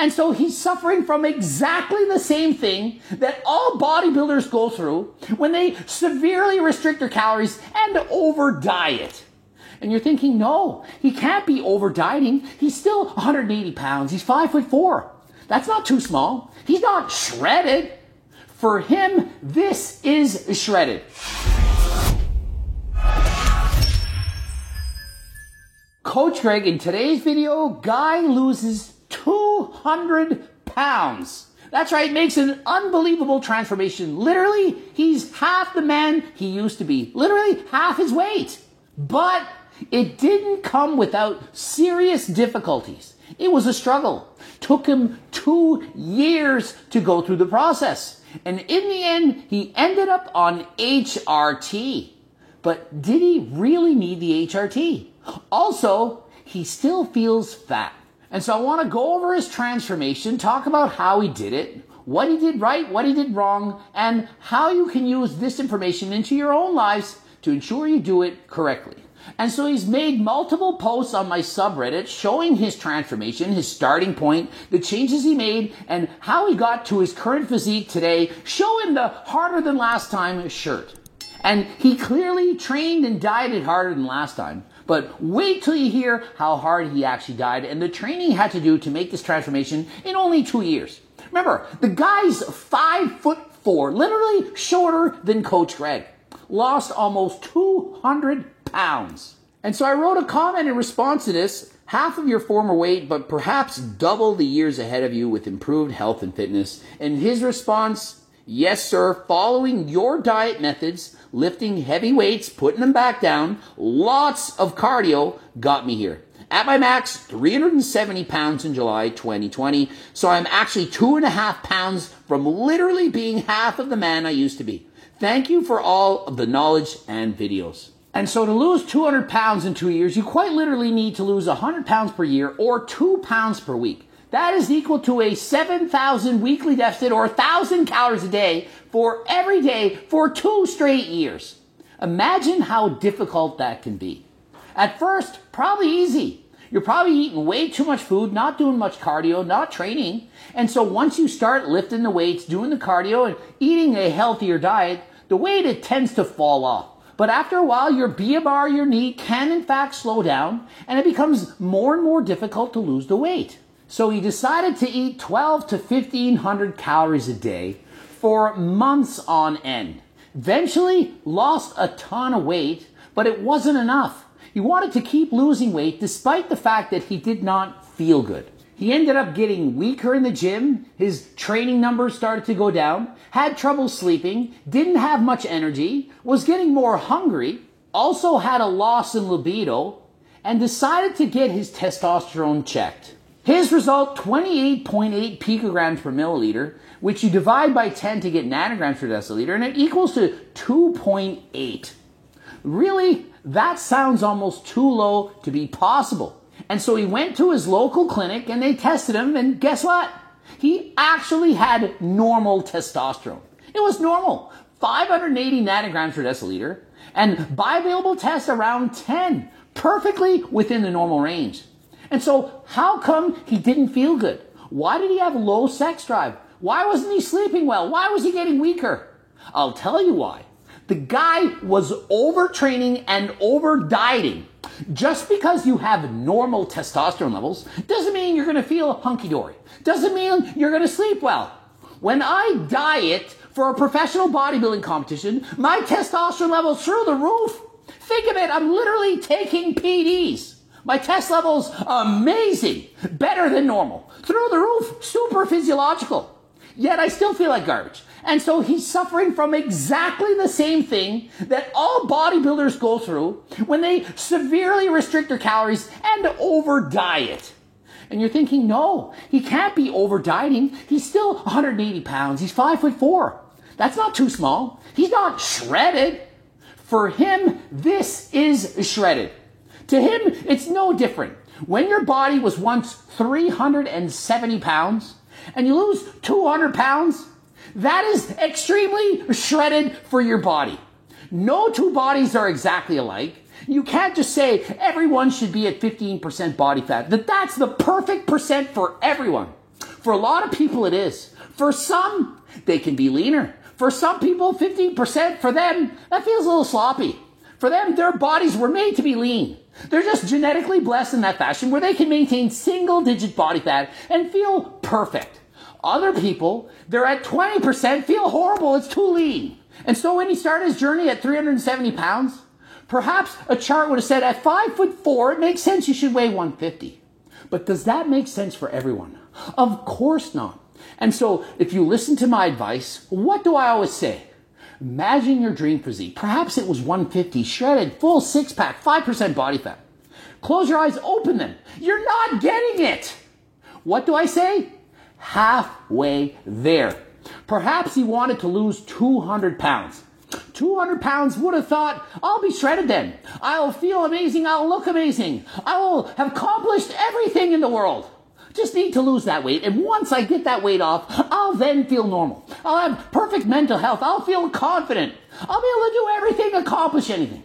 And so he's suffering from exactly the same thing that all bodybuilders go through when they severely restrict their calories and over diet. And you're thinking, no, he can't be over dieting. He's still 180 pounds. He's 5'4". That's not too small. He's not shredded. For him, this is shredded. Coach Greg, in today's video, guy loses 200 pounds. That's right, makes an unbelievable transformation. Literally, he's half the man he used to be. Literally, half his weight. But it didn't come without serious difficulties. It was a struggle. Took him 2 years to go through the process. And in the end, he ended up on HRT. But did he really need the HRT? Also, he still feels fat. And so I want to go over his transformation, talk about how he did it, what he did right, what he did wrong, and how you can use this information into your own lives to ensure you do it correctly. And so he's made multiple posts on my subreddit showing his transformation, his starting point, the changes he made, and how he got to his current physique today, showing the harder than last time shirt. And he clearly trained and dieted harder than last time. But wait till you hear how hard he actually dieted and the training he had to do to make this transformation in only 2 years. Remember, the guy's 5'4", literally shorter than Coach Greg. Lost almost 200 pounds. And so I wrote a comment in response to this, half of your former weight, but perhaps double the years ahead of you with improved health and fitness. And his response, yes, sir, following your diet methods, lifting heavy weights, putting them back down, lots of cardio got me here. At my max, 370 pounds in July 2020. So I'm actually 2.5 pounds from literally being half of the man I used to be. Thank you for all of the knowledge and videos. And so to lose 200 pounds in 2 years, you quite literally need to lose 100 pounds per year or 2 pounds per week. That is equal to a 7,000 weekly deficit or 1,000 calories a day for every day for 2 straight years. Imagine how difficult that can be. At first, probably easy. You're probably eating way too much food, not doing much cardio, not training. And so once you start lifting the weights, doing the cardio, and eating a healthier diet, the weight, it tends to fall off. But after a while, your BMR, your knee, can in fact slow down, and it becomes more and more difficult to lose the weight. So he decided to eat 12 to 1,500 calories a day for months on end. Eventually lost a ton of weight, but it wasn't enough. He wanted to keep losing weight despite the fact that he did not feel good. He ended up getting weaker in the gym, his training numbers started to go down, had trouble sleeping, didn't have much energy, was getting more hungry, also had a loss in libido, and decided to get his testosterone checked. His result, 28.8 picograms per milliliter, which you divide by 10 to get nanograms per deciliter, and it equals to 2.8. Really, that sounds almost too low to be possible. And so he went to his local clinic and they tested him, and guess what? He actually had normal testosterone. It was normal, 580 nanograms per deciliter, and bioavailable test around 10, perfectly within the normal range. And so how come he didn't feel good? Why did he have low sex drive? Why wasn't he sleeping well? Why was he getting weaker? I'll tell you why. The guy was overtraining and over dieting. Just because you have normal testosterone levels doesn't mean you're going to feel hunky-dory. Doesn't mean you're going to sleep well. When I diet for a professional bodybuilding competition, my testosterone levels through the roof. Think of it, I'm literally taking PDs. My test levels, amazing, better than normal, through the roof, super physiological. Yet I still feel like garbage. And so he's suffering from exactly the same thing that all bodybuilders go through when they severely restrict their calories and over diet. And you're thinking, no, he can't be over dieting. He's still 180 pounds. He's 5'4". That's not too small. He's not shredded. For him, this is shredded. To him, it's no different. When your body was once 370 pounds and you lose 200 pounds, that is extremely shredded for your body. No two bodies are exactly alike. You can't just say everyone should be at 15% body fat. That's the perfect percent for everyone. For a lot of people, it is. For some, they can be leaner. For some people, 15%, for them, that feels a little sloppy. For them, their bodies were made to be lean. They're just genetically blessed in that fashion where they can maintain single-digit body fat and feel perfect. Other people, they're at 20%, feel horrible, it's too lean. And so when he started his journey at 370 pounds, perhaps a chart would have said at 5'4", it makes sense you should weigh 150. But does that make sense for everyone? Of course not. And so if you listen to my advice, what do I always say? Imagine your dream physique. Perhaps it was 150, shredded, full six-pack, 5% body fat. Close your eyes, open them. You're not getting it. What do I say? Halfway there. Perhaps he wanted to lose 200 pounds. 200 pounds would have thought, I'll be shredded then. I'll feel amazing. I'll look amazing. I will have accomplished everything in the world. Just need to lose that weight. And once I get that weight off, I'll then feel normal. I'll have perfect mental health. I'll feel confident. I'll be able to do everything, accomplish anything.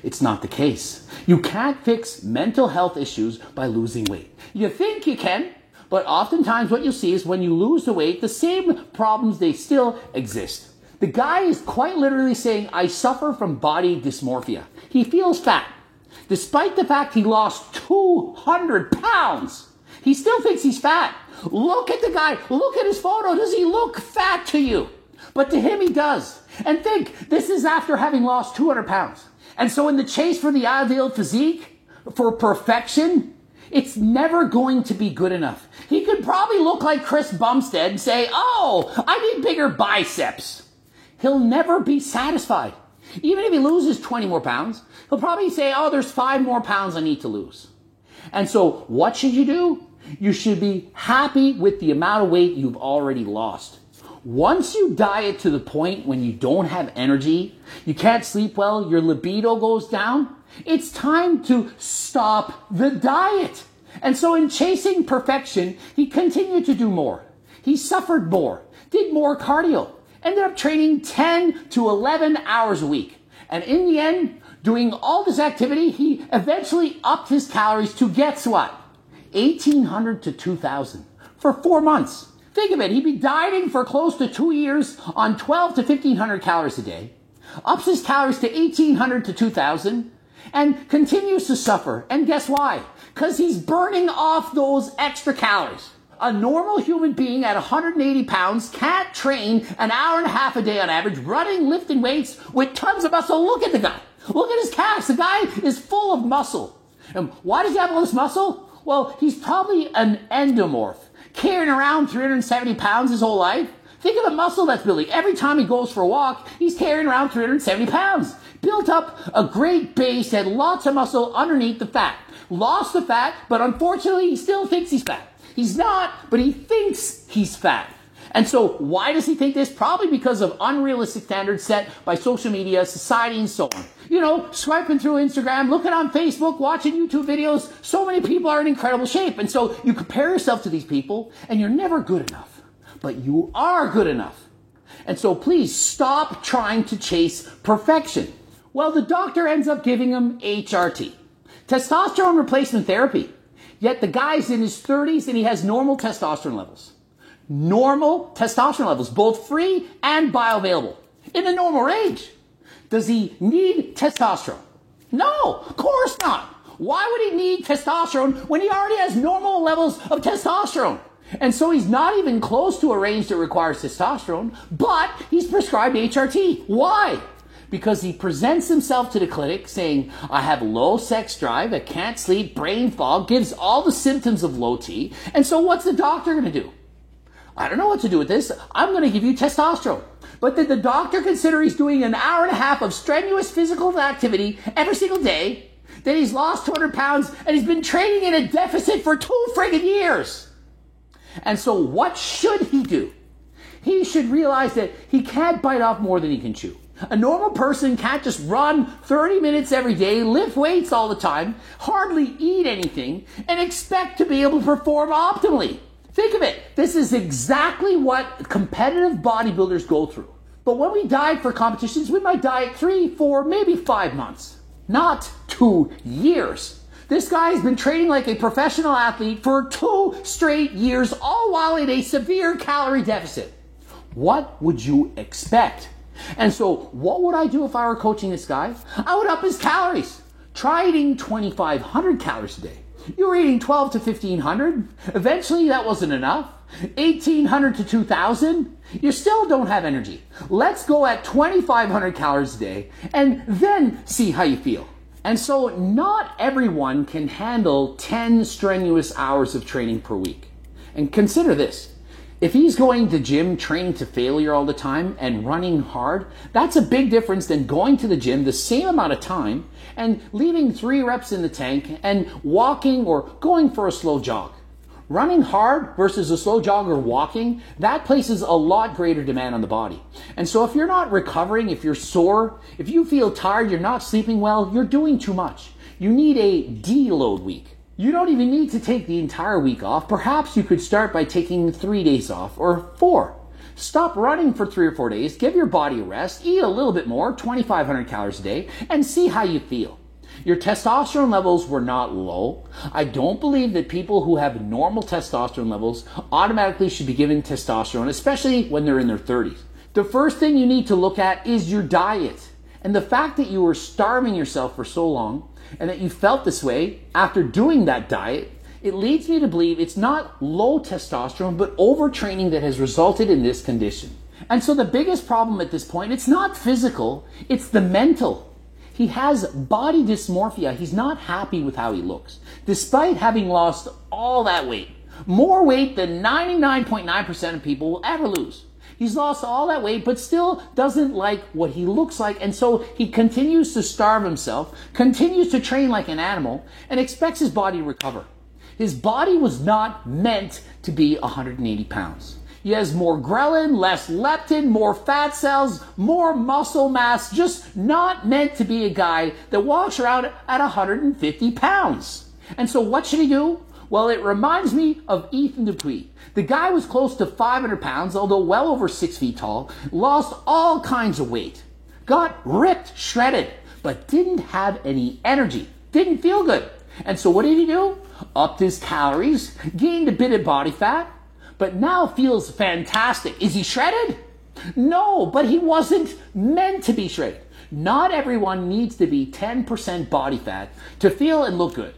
It's not the case. You can't fix mental health issues by losing weight. You think you can, but oftentimes what you'll see is when you lose the weight, the same problems, they still exist. The guy is quite literally saying, I suffer from body dysmorphia. He feels fat. Despite the fact he lost 200 pounds, he still thinks he's fat. Look at the guy. Look at his photo. Does he look fat to you? But to him, he does. And think, this is after having lost 200 pounds. And so in the chase for the ideal physique, for perfection, it's never going to be good enough. He could probably look like Chris Bumstead and say, oh, I need bigger biceps. He'll never be satisfied. Even if he loses 20 more pounds, he'll probably say, oh, there's 5 more pounds I need to lose. And so what should you do? You should be happy with the amount of weight you've already lost. Once you diet to the point when you don't have energy, you can't sleep well, your libido goes down, it's time to stop the diet. And so in chasing perfection, he continued to do more. He suffered more, did more cardio, ended up training 10 to 11 hours a week. And in the end, doing all this activity, he eventually upped his calories to, guess what? 1,800 to 2,000 for 4 months. Think of it, he'd be dieting for close to 2 years on 12 to 1,500 calories a day, ups his calories to 1,800 to 2,000, and continues to suffer. And guess why? Because he's burning off those extra calories. A normal human being at 180 pounds can't train an hour and a half a day on average, running, lifting weights with tons of muscle. Look at the guy. Look at his calves. The guy is full of muscle. And why does he have all this muscle? Well, he's probably an endomorph, carrying around 370 pounds his whole life. Think of the muscle that's building. Every time he goes for a walk, he's carrying around 370 pounds. Built up a great base, had lots of muscle underneath the fat. Lost the fat, but unfortunately, he still thinks he's fat. He's not, but he thinks he's fat. And so why does he think this? Probably because of unrealistic standards set by social media, society, and so on. You know, swiping through Instagram, looking on Facebook, watching YouTube videos. So many people are in incredible shape. And so you compare yourself to these people, and you're never good enough. But you are good enough. And so please stop trying to chase perfection. Well, the doctor ends up giving him HRT, testosterone replacement therapy. Yet the guy's in his 30s and he has normal testosterone levels. Normal testosterone levels, both free and bioavailable, in the normal range. Does he need testosterone? No, of course not. Why would he need testosterone when he already has normal levels of testosterone? And so he's not even close to a range that requires testosterone, but he's prescribed HRT. Why? Because he presents himself to the clinic saying, I have low sex drive, I can't sleep, brain fog, gives all the symptoms of low T. And so what's the doctor going to do? I don't know what to do with this. I'm going to give you testosterone. But did the doctor consider he's doing an hour and a half of strenuous physical activity every single day, that he's lost 200 pounds, and he's been training in a deficit for 2 friggin' years? And so what should he do? He should realize that he can't bite off more than he can chew. A normal person can't just run 30 minutes every day, lift weights all the time, hardly eat anything, and expect to be able to perform optimally. Think of it. This is exactly what competitive bodybuilders go through. But when we diet for competitions, we might diet 3, 4, maybe 5 months, not 2 years. This guy's been training like a professional athlete for 2 straight years, all while in a severe calorie deficit. What would you expect? And so what would I do if I were coaching this guy? I would up his calories. Try eating 2,500 calories a day. You were eating 12 to 1,500. Eventually that wasn't enough. 1,800 to 2,000. You still don't have energy. Let's go at 2,500 calories a day and then see how you feel. And so not everyone can handle 10 strenuous hours of training per week. And consider this. If he's going to gym, training to failure all the time and running hard, that's a big difference than going to the gym the same amount of time and leaving 3 reps in the tank and walking or going for a slow jog. Running hard versus a slow jog or walking, that places a lot greater demand on the body. And so if you're not recovering, if you're sore, if you feel tired, you're not sleeping well, you're doing too much. You need a deload week. You don't even need to take the entire week off. Perhaps you could start by taking 3 days off or 4. Stop running for 3 or 4 days, give your body a rest, eat a little bit more, 2,500 calories a day, and see how you feel. Your testosterone levels were not low. I don't believe that people who have normal testosterone levels automatically should be given testosterone, especially when they're in their 30s. The first thing you need to look at is your diet. And the fact that you were starving yourself for so long and that you felt this way after doing that diet, it leads me to believe it's not low testosterone, but overtraining that has resulted in this condition. And so the biggest problem at this point, it's not physical, it's the mental. He has body dysmorphia. He's not happy with how he looks, despite having lost all that weight. More weight than 99.9% of people will ever lose. He's lost all that weight, but still doesn't like what he looks like. And so he continues to starve himself, continues to train like an animal, and expects his body to recover. His body was not meant to be 180 pounds. He has more ghrelin, less leptin, more fat cells, more muscle mass, just not meant to be a guy that walks around at 150 pounds. And so what should he do? Well, it reminds me of Ethan Dupuis. The guy was close to 500 pounds, although well over 6 feet tall, lost all kinds of weight, got ripped, shredded, but didn't have any energy, didn't feel good. And so what did he do? Upped his calories, gained a bit of body fat, but now feels fantastic. Is he shredded? No, but he wasn't meant to be shredded. Not everyone needs to be 10% body fat to feel and look good.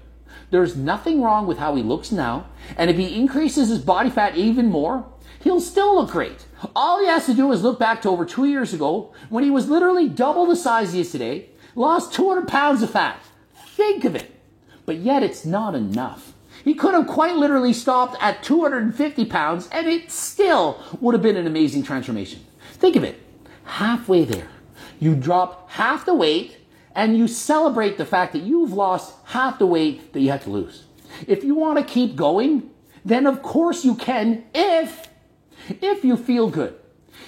There's nothing wrong with how he looks now, and if he increases his body fat even more, he'll still look great. All he has to do is look back to over 2 years ago when he was literally double the size he is today, lost 200 pounds of fat. Think of it. But yet it's not enough. He could have quite literally stopped at 250 pounds and it still would have been an amazing transformation. Think of it. Halfway there. You drop half the weight and you celebrate the fact that you've lost half the weight that you had to lose. If you want to keep going, then of course you can if you feel good.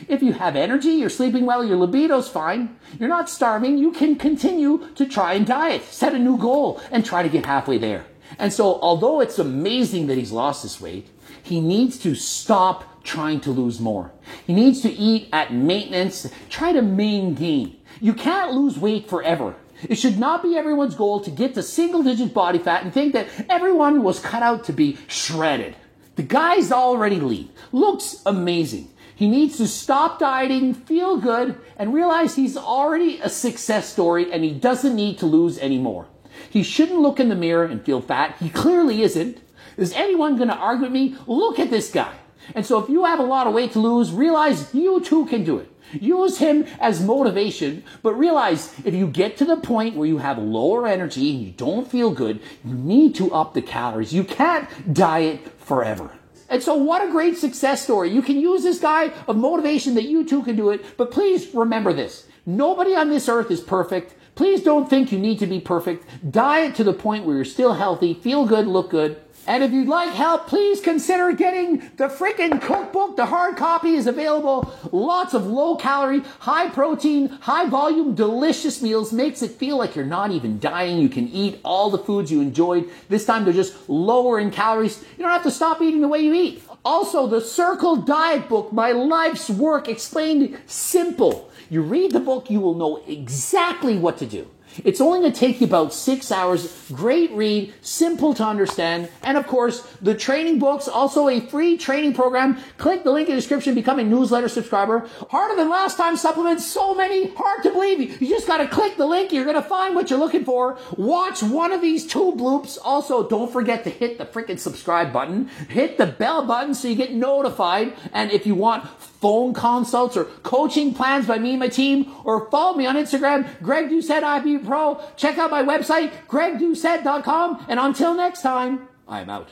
If you have energy, you're sleeping well, your libido's fine, you're not starving, you can continue to try and diet, set a new goal, and try to get halfway there. And so, although it's amazing that he's lost this weight, he needs to stop trying to lose more. He needs to eat at maintenance, try to maintain. You can't lose weight forever. It should not be everyone's goal to get to single-digit body fat and think that everyone was cut out to be shredded. The guy's already lean, looks amazing. He needs to stop dieting, feel good, and realize he's already a success story and he doesn't need to lose anymore. He shouldn't look in the mirror and feel fat. He clearly isn't. Is anyone going to argue with me? Look at this guy. And so if you have a lot of weight to lose, realize you too can do it. Use him as motivation, but realize if you get to the point where you have lower energy and you don't feel good, you need to up the calories. You can't diet forever. And so what a great success story. You can use this guy of motivation that you too can do it, but please remember this. Nobody on this earth is perfect. Please don't think you need to be perfect. Diet to the point where you're still healthy, feel good, look good. And if you'd like help, please consider getting the freaking cookbook. The hard copy is available. Lots of low-calorie, high-protein, high-volume, delicious meals. Makes it feel like you're not even dying. You can eat all the foods you enjoyed. This time they're just lower in calories. You don't have to stop eating the way you eat. Also, the Circle Diet Book, My Life's Work Explained Simple. You read the book, you will know exactly what to do. It's only going to take you about 6 hours. Great read, simple to understand. And of course, the training books, also a free training program. Click the link in the description, become a newsletter subscriber. Harder than last time supplements, so many, hard to believe. You just got to click the link. You're going to find what you're looking for. Watch one of these 2 bloops. Also, don't forget to hit the freaking subscribe button. Hit the bell button so you get notified. And if you want phone consults or coaching plans by me and my team, or follow me on Instagram, Greg Doucette IFBB Pro. Check out my website, gregdoucette.com. And until next time, I'm out.